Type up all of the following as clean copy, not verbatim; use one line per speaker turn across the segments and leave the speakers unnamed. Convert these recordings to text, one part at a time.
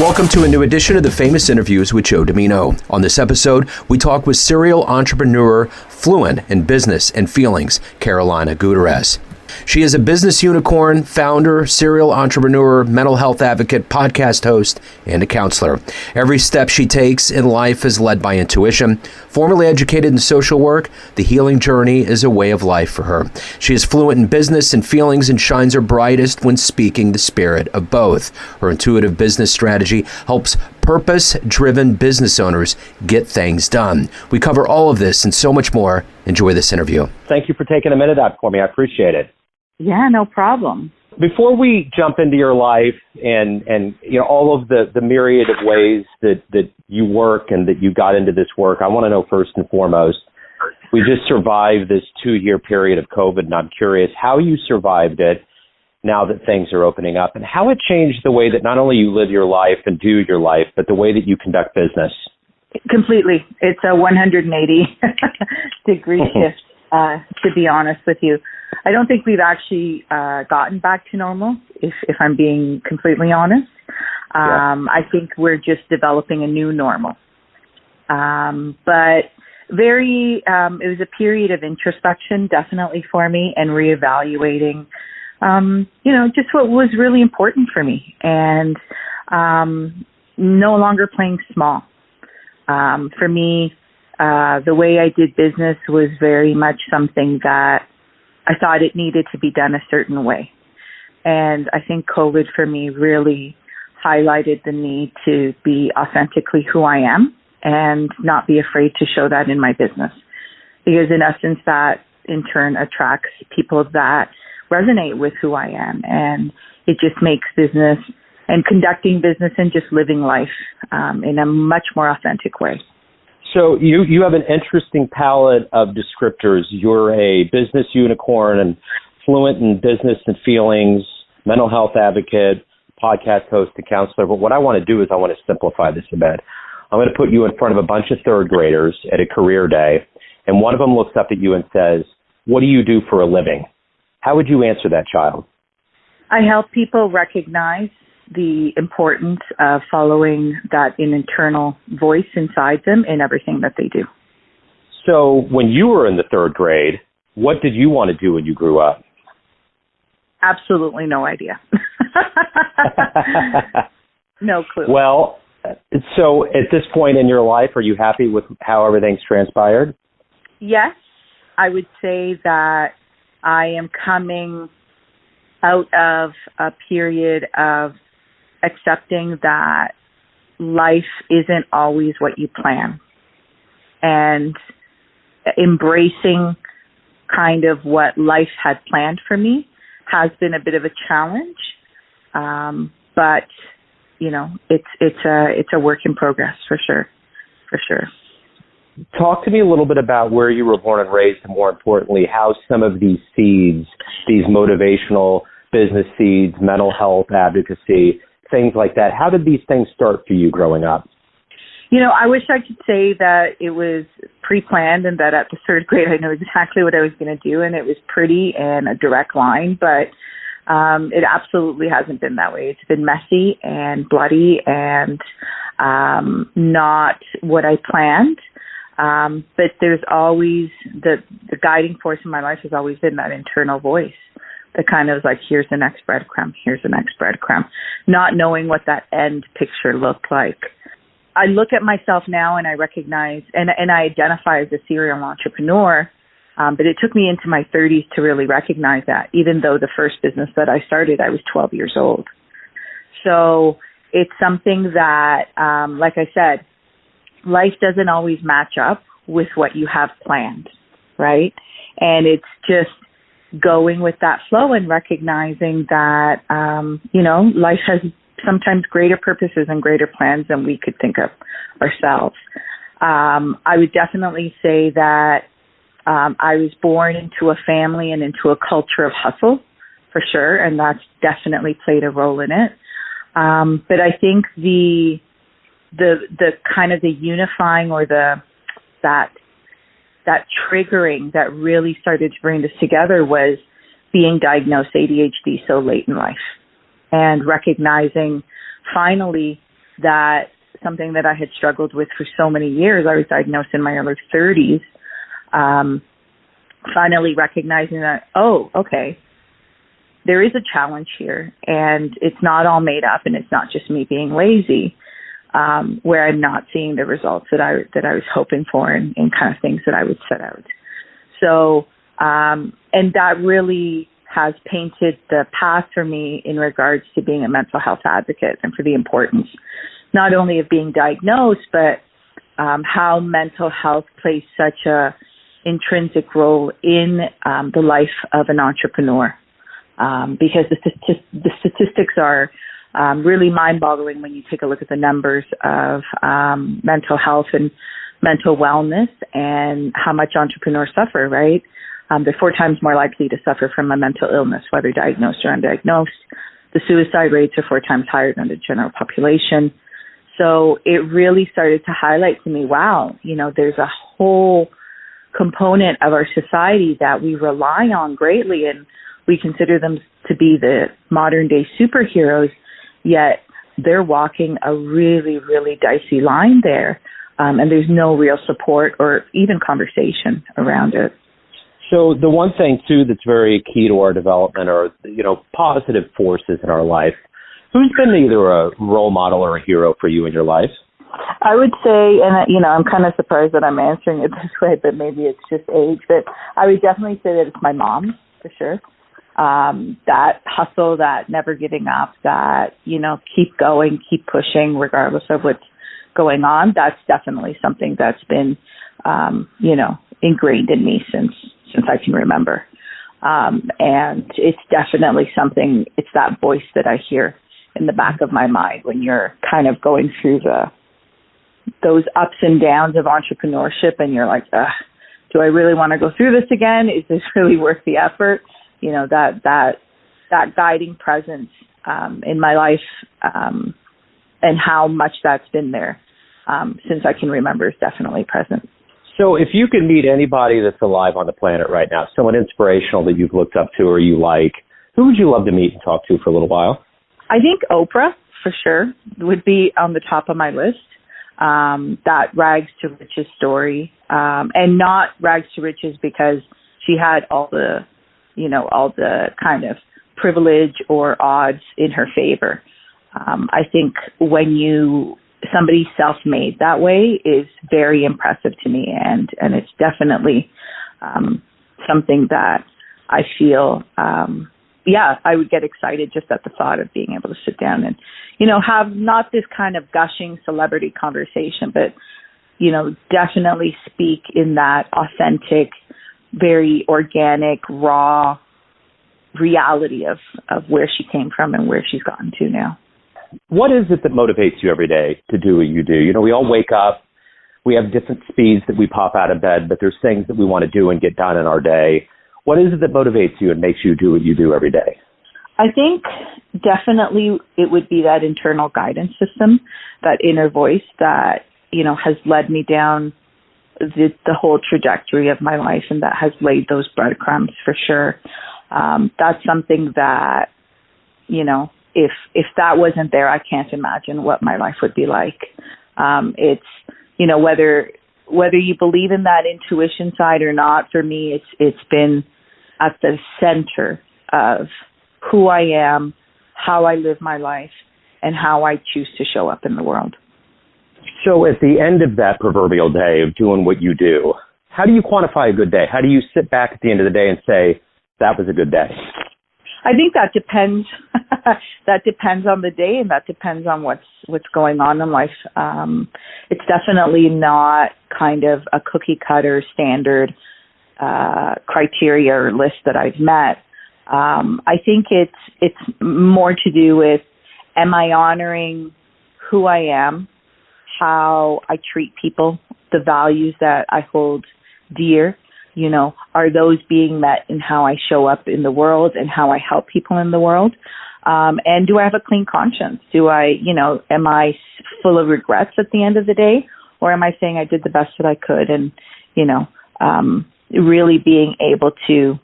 Welcome to a new edition of the Famous Interviews with Joe Dimino. On this episode, we talk with Serial Entrepreneur Fluent in Business and Feelings, Carolina Gutierrez. She is a business unicorn, founder, serial entrepreneur, mental health advocate, podcast host, and a counselor. Every step she takes in life is led by intuition. Formerly educated in social work, the healing journey is a way of life for her. She is fluent in business and feelings and shines her brightest when speaking the spirit of both. Her intuitive business strategy helps purpose-driven business owners get things done. We cover all of this and so much more. Enjoy this interview. Thank you for taking a minute out for me. I appreciate it.
Yeah, no problem.
Before we jump into your life and you know all of the myriad of ways that you work and that you got into this work, I want to know first and foremost, we just survived this 2-year period of COVID, and I'm curious how you survived it now that things are opening up and how it changed the way that not only you live your life and do your life, but the way that you conduct business.
Completely. It's a 180 degree shift, to be honest with you. I don't think we've actually gotten back to normal, if I'm being completely honest. I think we're just developing a new normal. But it was a period of introspection, definitely for me, and reevaluating, just what was really important for me, and no longer playing small. For me, the way I did business was very much something that I thought it needed to be done a certain way. And I think COVID for me really highlighted the need to be authentically who I am and not be afraid to show that in my business. Because in essence, that in turn attracts people that resonate with who I am. And it just makes business and conducting business and just living life in a much more authentic way.
So you have an interesting palette of descriptors. You're a business unicorn and fluent in business and feelings, mental health advocate, podcast host, and counselor. But what I want to do is I want to simplify this a bit. I'm going to put you in front of a bunch of third graders at a career day, and one of them looks up at you and says, "What do you do for a living?" How would you answer that child?
I help people recognize the importance of following that internal voice inside them in everything that they do.
So when you were in the third grade, what did you want to do when you grew up?
Absolutely no idea. No clue.
Well, so at this point in your life, are you happy with how everything's transpired?
Yes, I would say that I am coming out of a period of accepting that life isn't always what you plan, and embracing kind of what life had planned for me has been a bit of a challenge. But it's a work in progress for sure.
Talk to me a little bit about where you were born and raised, and more importantly, how some of these seeds, these motivational business seeds, mental health advocacy, things like that, how did these things start for you growing up?
I wish I could say that it was pre-planned and that at the third grade I know exactly what I was going to do and it was pretty and a direct line, but it absolutely hasn't been that way. It's been messy and bloody and not what I planned. But there's always the guiding force in my life has always been that internal voice that kind of was like, here's the next breadcrumb, not knowing what that end picture looked like. I look at myself now and I recognize, and I identify as a serial entrepreneur, but it took me into my 30s to really recognize that, even though the first business that I started, I was 12 years old. So it's something that, like I said, life doesn't always match up with what you have planned, right? And it's just going with that flow and recognizing that, life has sometimes greater purposes and greater plans than we could think of ourselves. I would definitely say that I was born into a family and into a culture of hustle, for sure, and that's definitely played a role in it. But I think the kind of the unifying or that triggering that really started to bring this together was being diagnosed ADHD so late in life and recognizing finally that something that I had struggled with for so many years. I was diagnosed in my early 30s. Finally recognizing that, okay, there is a challenge here, and it's not all made up, and it's not just me being lazy, where I'm not seeing the results that I was hoping for, and kind of things that I would set out. So, and that really has painted the path for me in regards to being a mental health advocate, and for the importance not only of being diagnosed, but how mental health plays such a intrinsic role in the life of an entrepreneur, because the statistics are really mind-boggling when you take a look at the numbers of mental health and mental wellness and how much entrepreneurs suffer, right? They're 4 times more likely to suffer from a mental illness, whether diagnosed or undiagnosed. The suicide rates are 4 times higher than the general population. So it really started to highlight to me, wow, there's a whole component of our society that we rely on greatly, and we consider them to be the modern day superheroes, yet they're walking a really, really dicey line there. And there's no real support or even conversation around it.
So the one thing, too, that's very key to our development are, positive forces in our life. Who's been either a role model or a hero for you in your life?
I would say, and, I'm kind of surprised that I'm answering it this way, but maybe it's just age, but I would definitely say that it's my mom, for sure. That hustle, that never giving up, that, keep going, keep pushing regardless of what's going on. That's definitely something that's been, ingrained in me since I can remember. And it's definitely something, it's that voice that I hear in the back of my mind when you're kind of going through those ups and downs of entrepreneurship, and you're like, do I really want to go through this again? Is this really worth the effort? That guiding presence in my life, and how much that's been there since I can remember is definitely present.
So if you could meet anybody that's alive on the planet right now, someone inspirational that you've looked up to or you like, who would you love to meet and talk to for a little while?
I think Oprah, for sure, would be on the top of my list. That rags to riches story, and not rags to riches because she had all the kind of privilege or odds in her favor. I think when somebody self-made that way is very impressive to me, and it's definitely something that I feel, I would get excited just at the thought of being able to sit down and, have not this kind of gushing celebrity conversation, but, definitely speak in that authentic, very organic, raw reality of where she came from and where she's gotten to now.
What is it that motivates you every day to do what you do? We all wake up, we have different speeds that we pop out of bed, but there's things that we want to do and get done in our day. What is it that motivates you and makes you do what you do every day?
I think definitely it would be that internal guidance system, that inner voice that, has led me down the whole trajectory of my life, and that has laid those breadcrumbs for sure. That's something that, if that wasn't there, I can't imagine what my life would be like. It's, whether you believe in that intuition side or not, for me, it's been at the center of who I am, how I live my life, and how I choose to show up in the world.
So at the end of that proverbial day of doing what you do, how do you quantify a good day? How do you sit back at the end of the day and say, that was a good day?
I think that depends. That depends on the day, and that depends on what's going on in life. It's definitely not kind of a cookie cutter standard criteria or list that I've met. I think it's more to do with, am I honoring who I am, how I treat people, the values that I hold dear? Are those being met in how I show up in the world and how I help people in the world? And do I have a clean conscience? Am I full of regrets at the end of the day? Or am I saying I did the best that I could, and, really being able to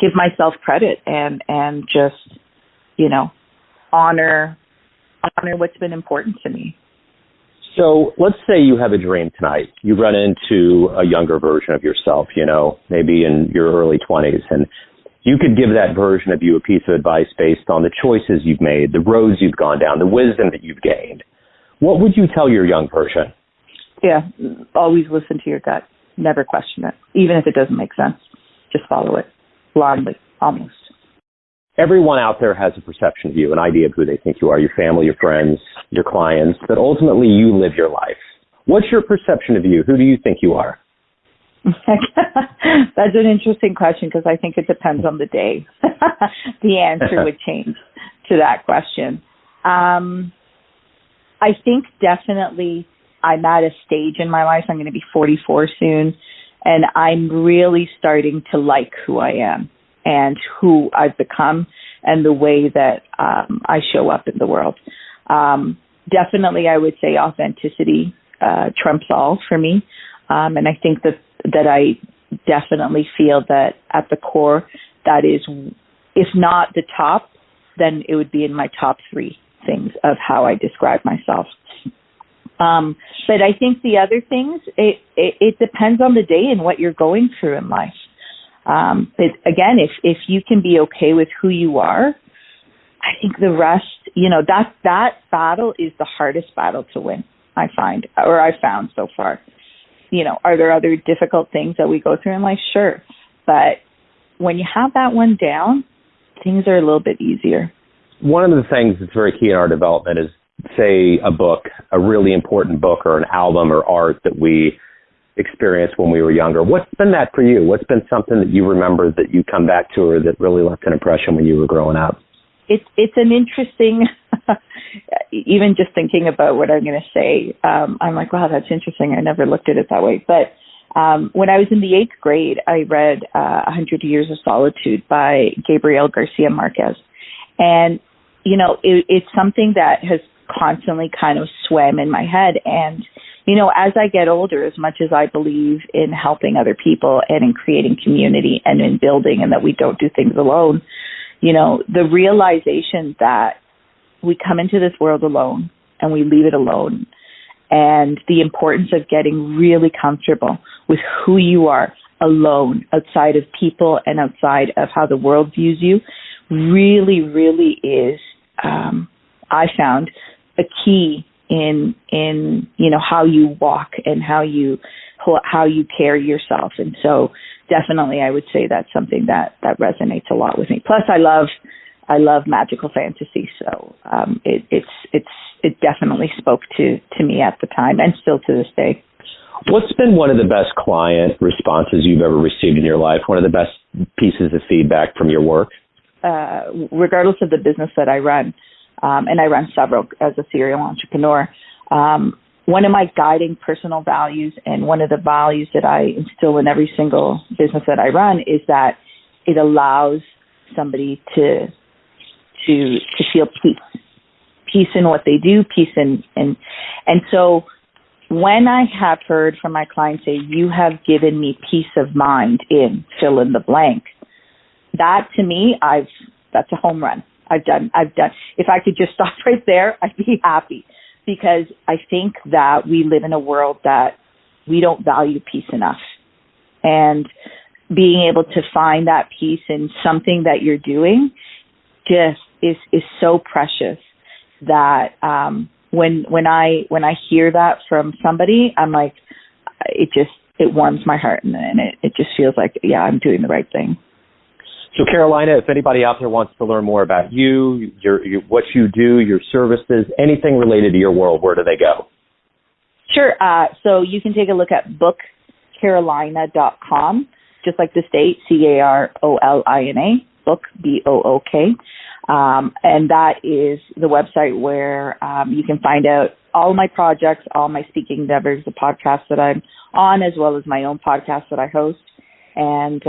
give myself credit and just, honor honor what's been important to me.
So let's say you have a dream tonight. You run into a younger version of yourself, maybe in your early 20s, and you could give that version of you a piece of advice based on the choices you've made, the roads you've gone down, the wisdom that you've gained. What would you tell your young version?
Yeah, always listen to your gut. Never question it. Even if it doesn't make sense, just follow it blindly, almost.
Everyone out there has a perception of you, an idea of who they think you are, your family, your friends, your clients, but ultimately you live your life. What's your perception of you? Who do you think you are?
That's an interesting question because I think it depends on the day. The answer would change to that question. I think definitely I'm at a stage in my life, I'm going to be 44 soon, and I'm really starting to like who I am and who I've become and the way that I show up in the world. Definitely, I would say authenticity trumps all for me. And I think that I definitely feel that at the core, that is, if not the top, then it would be in my top 3 things of how I describe myself. But I think the other things, it depends on the day and what you're going through in life. But again, if you can be okay with who you are, I think the rest, that battle is the hardest battle to win, I find, or I've found so far. Are there other difficult things that we go through in life? Sure. But when you have that one down, things are a little bit easier.
One of the things that's very key in our development is, say, a book, a really important book or an album or art that we experienced when we were younger. What's been that for you? What's been something that you remember that you come back to or that really left an impression when you were growing up?
It's an interesting, even just thinking about what I'm going to say, I'm like, wow, that's interesting. I never looked at it that way. But when I was in the 8th grade, I read 100 Years of Solitude by Gabriel Garcia Marquez. And, it's something that has constantly kind of swam in my head. And, as I get older, as much as I believe in helping other people and in creating community and in building and that we don't do things alone, the realization that we come into this world alone and we leave it alone, and the importance of getting really comfortable with who you are alone, outside of people and outside of how the world views you, really, really is, I found, a key in how you walk and how you carry yourself. And so definitely I would say that's something that resonates a lot with me. Plus I love magical fantasy. So it definitely spoke to me at the time and still to this day.
What's been one of the best client responses you've ever received in your life? One of the best pieces of feedback from your work?
Regardless of the business that I run, and I run several as a serial entrepreneur, one of my guiding personal values and one of the values that I instill in every single business that I run is that it allows somebody to feel peace in what they do, peace in, and so when I have heard from my clients say, you have given me peace of mind in fill in the blank, that to me, that's a home run. I've done. If I could just stop right there, I'd be happy, because I think that we live in a world that we don't value peace enough. And being able to find that peace in something that you're doing just is so precious that when I hear that from somebody, I'm like, it warms my heart, and it just feels like, yeah, I'm doing the right thing.
So Carolina, if anybody out there wants to learn more about you, what you do, your services, anything related to your world, where do they go?
Sure. So you can take a look at bookcarolina.com, just like the state, Carolina, book, BOOK. And that is the website where you can find out all my projects, all my speaking endeavors, the podcasts that I'm on, as well as my own podcast that I host. And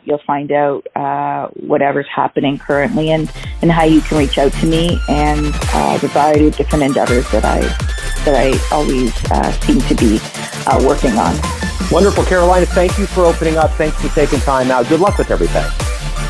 you'll find out whatever's happening currently and how you can reach out to me, and the variety of different endeavors that I always seem to be working on.
Wonderful, Carolina. Thank you for opening up. Thanks for taking time out. Good luck with everything.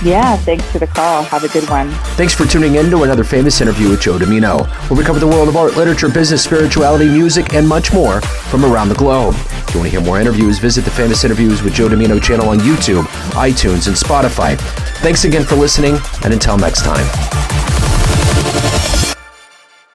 Yeah, thanks for the call. Have a good one.
Thanks for tuning in to another famous interview with Joe Dimino, where we cover the world of art, literature, business, spirituality, music, and much more from around the globe. If you want to hear more interviews, visit the Famous Interviews with Joe Dimino channel on YouTube, iTunes, and Spotify. Thanks again for listening, and until next time.